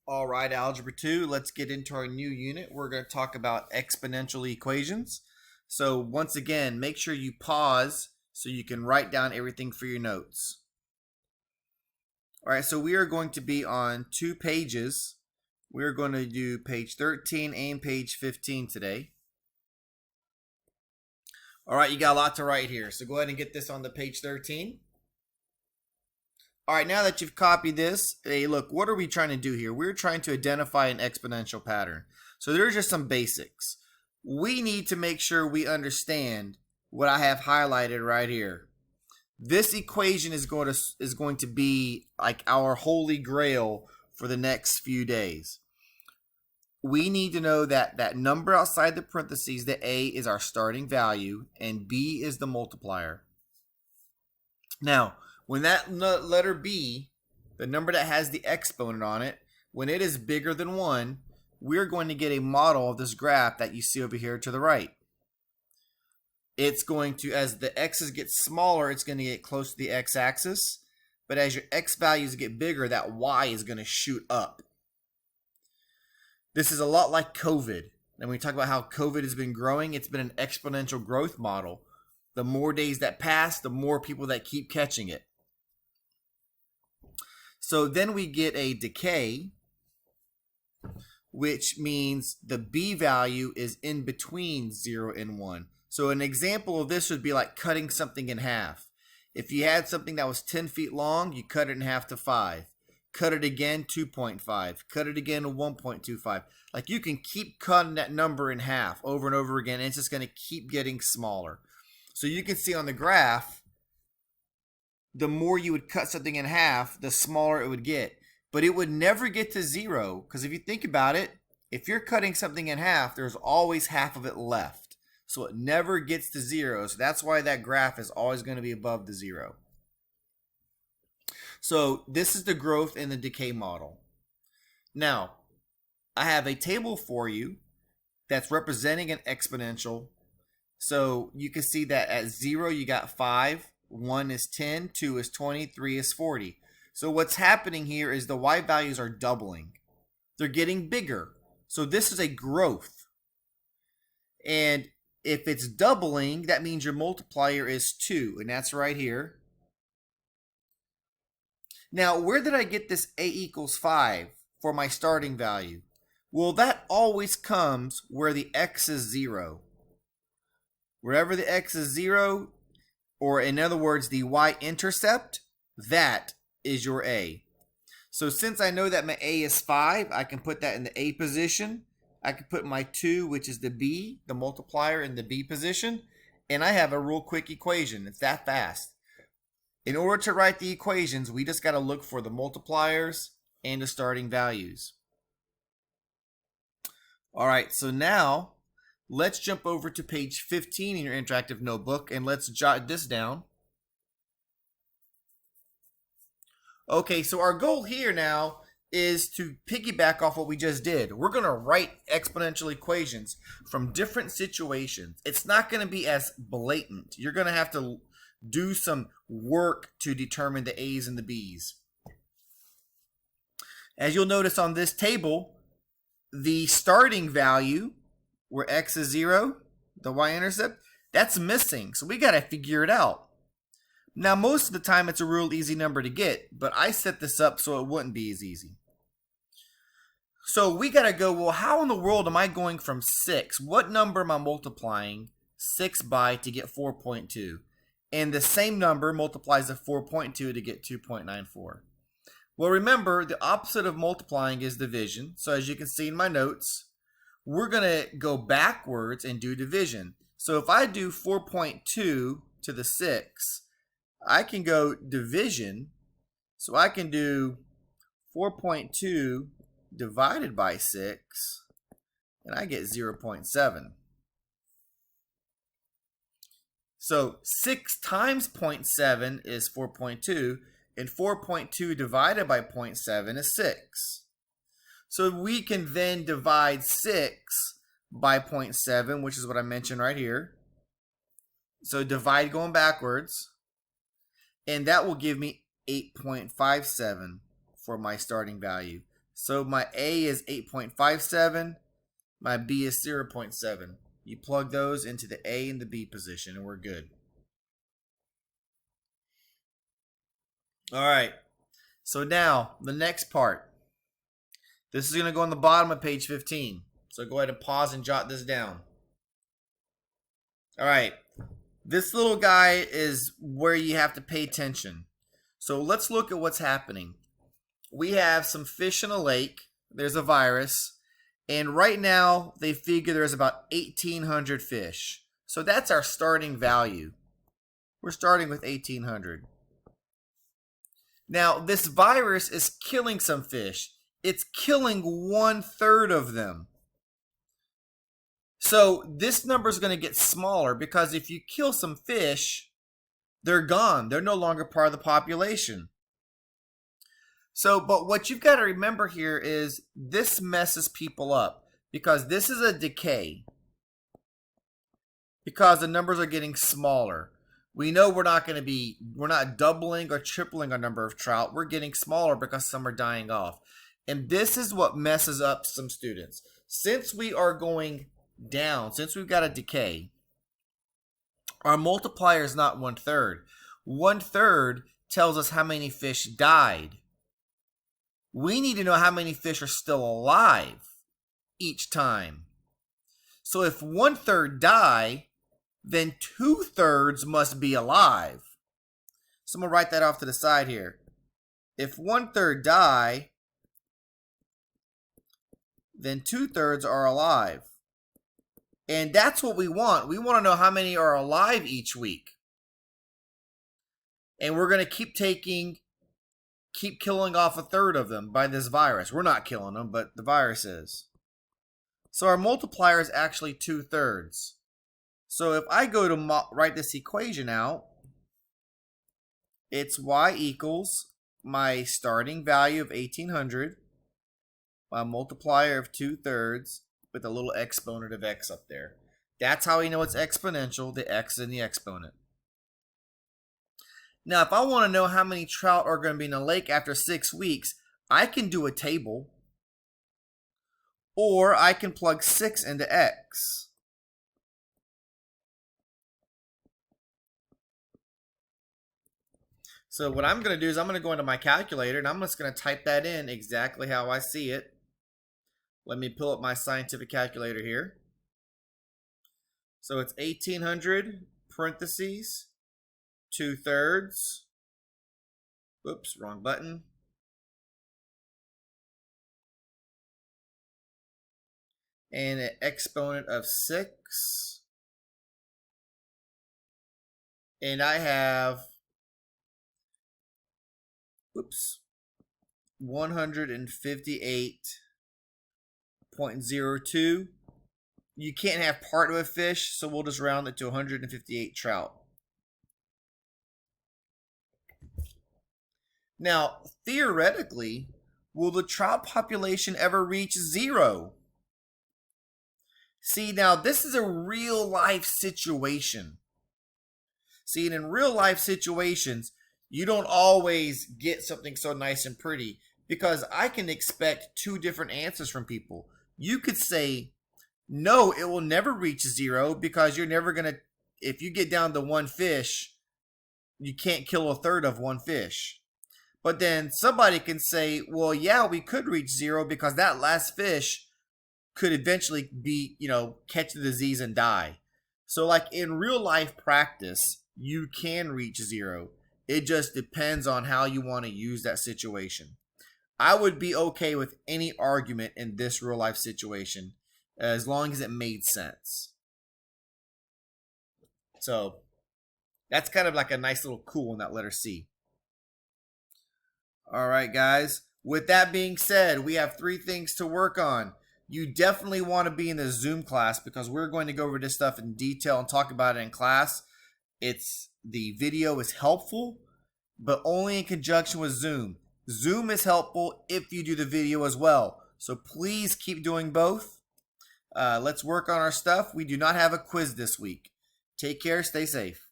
All right, Algebra 2, let's get into our new unit. We're going to talk about exponential equations. So once again, make sure you pause so you can write down everything for your notes. All right, so we are going to be on 2 pages. We're going to do page 13 and page 15 today. All right, you got a lot to write here, so go ahead and get this on the page 13. All right, now that you've copied this, hey, look, what are we trying to do here? We're trying to identify an exponential pattern. So there's just some basics. We need to make sure we understand what I have highlighted right here. This equation is going to be like our holy grail for the next few days. We need to know that that number outside the parentheses, the a, is our starting value, and b is the multiplier. Now, when that letter b, the number that has the exponent on it, when it is bigger than 1, we're going to get a model of this graph that you see over here to the right. It's going to, as the x's get smaller, it's going to get close to the x-axis. But as your x values get bigger, that y is going to shoot up. This is a lot like COVID. And when we talk about how COVID has been growing, it's been an exponential growth model. The more days that pass, the more people that keep catching it. So then we get a decay, which means the b value is in between 0 and 1. So an example of this would be like cutting something in half. If you had something that was 10 feet long, you cut it in half to 5. Cut it again, 2.5. Cut it again to 1.25. Like you can keep cutting that number in half over and over again, and it's just going to keep getting smaller. So you can see on the graph, the more you would cut something in half, the smaller it would get. But it would never get to 0, because if you think about it, if you're cutting something in half, there's always half of it left. So it never gets to 0. So that's why that graph is always going to be above the 0. So this is the growth and the decay model. Now, I have a table for you that's representing an exponential. So you can see that at 0, you got 5. 1 is 10, 2 is 20, 3 is 40. So what's happening here is the y values are doubling. They're getting bigger. So this is a growth. And if it's doubling, that means your multiplier is 2, and that's right here. Now, where did I get this a equals 5 for my starting value? Well, that always comes where the x is 0. Wherever the x is 0, or in other words, the y-intercept, that is your a. So since I know that my a is 5, I can put that in the a position. I can put my 2, which is the b, the multiplier, in the b position. And I have a real quick equation. It's that fast. In order to write the equations, we just got to look for the multipliers and the starting values. All right, so now let's jump over to page 15 in your interactive notebook and let's jot this down. Okay, so our goal here now is to piggyback off what we just did. We're going to write exponential equations from different situations. It's not going to be as blatant. You're going to have to do some work to determine the a's and the b's. As you'll notice on this table, the starting value, where x is 0, the y-intercept, that's missing. So we got to figure it out. Now, most of the time, it's a real easy number to get, but I set this up so it wouldn't be as easy. So we got to go, well, how in the world am I going from 6? What number am I multiplying 6 by to get 4.2? And the same number multiplies to 4.2 to get 2.94. Well, remember, the opposite of multiplying is division. So as you can see in my notes, we're going to go backwards and do division. So if I do 4.2 to the 6, I can go division. So I can do 4.2 divided by 6, and I get 0.7. So 6 times 0.7 is 4.2, and 4.2 divided by 0.7 is 6. So we can then divide 6 by 0.7, which is what I mentioned right here. So divide going backwards, and that will give me 8.57 for my starting value. So my A is 8.57. My B is 0.7. You plug those into the A and the B position, and we're good. All right. So now, the next part. This is going to go on the bottom of page 15. So go ahead and pause and jot this down. All right. This little guy is where you have to pay attention. So let's look at what's happening. We have some fish in a lake. There's a virus. And right now, they figure there's about 1,800 fish. So that's our starting value. We're starting with 1,800. Now, this virus is killing some fish. It's killing 1/3 of them. So this number is going to get smaller because if you kill some fish, they're gone. They're no longer part of the population. So, but what you've got to remember here is this messes people up because this is a decay. Because the numbers are getting smaller. We know we're not doubling or tripling our number of trout. We're getting smaller because some are dying off. And this is what messes up some students. Since we are going down, since we've got a decay, our multiplier is not 1/3. 1/3 tells us how many fish died. We need to know how many fish are still alive each time. So if 1/3 die, then 2/3 must be alive. So I'm going to write that off to the side here. If 1/3 die, then 2/3 are alive. And that's what we want. We want to know how many are alive each week. And we're going to keep killing off 1/3 of them by this virus. We're not killing them, but the virus is. So our multiplier is actually 2/3. So if I go to write this equation out, it's y equals my starting value of 1,800, my multiplier of 2/3, with a little exponent of x up there. That's how we know it's exponential, the x in the exponent. Now, if I want to know how many trout are going to be in a lake after 6 weeks, I can do a table. Or I can plug 6 into x. So what I'm going to do is I'm going to go into my calculator and I'm just going to type that in exactly how I see it. Let me pull up my scientific calculator here. So it's 1,800 parentheses 2/3. Oops, wrong button. And an exponent of 6. And I have 158.02. You can't have part of a fish, so we'll just round it to 158 trout. Now, theoretically, will the trout population ever reach 0? See, now this is a real life situation. See, and in real life situations, you don't always get something so nice and pretty because I can expect 2 different answers from people. You could say, no, it will never reach 0 because you're never going to, if you get down to 1 fish, you can't kill 1/3 of 1 fish. But then somebody can say, well, yeah, we could reach 0 because that last fish could eventually be, catch the disease and die. So like in real life practice, you can reach 0. It just depends on how you want to use that situation. I would be okay with any argument in this real life situation as long as it made sense. So that's kind of like a nice little cool in that letter C. All right, guys. With that being said, we have 3 things to work on. You definitely want to be in the Zoom class because we're going to go over this stuff in detail and talk about it in class. The video is helpful, but only in conjunction with Zoom. Zoom is helpful if you do the video as well. So please keep doing both. Let's work on our stuff. We do not have a quiz this week. Take care. Stay safe.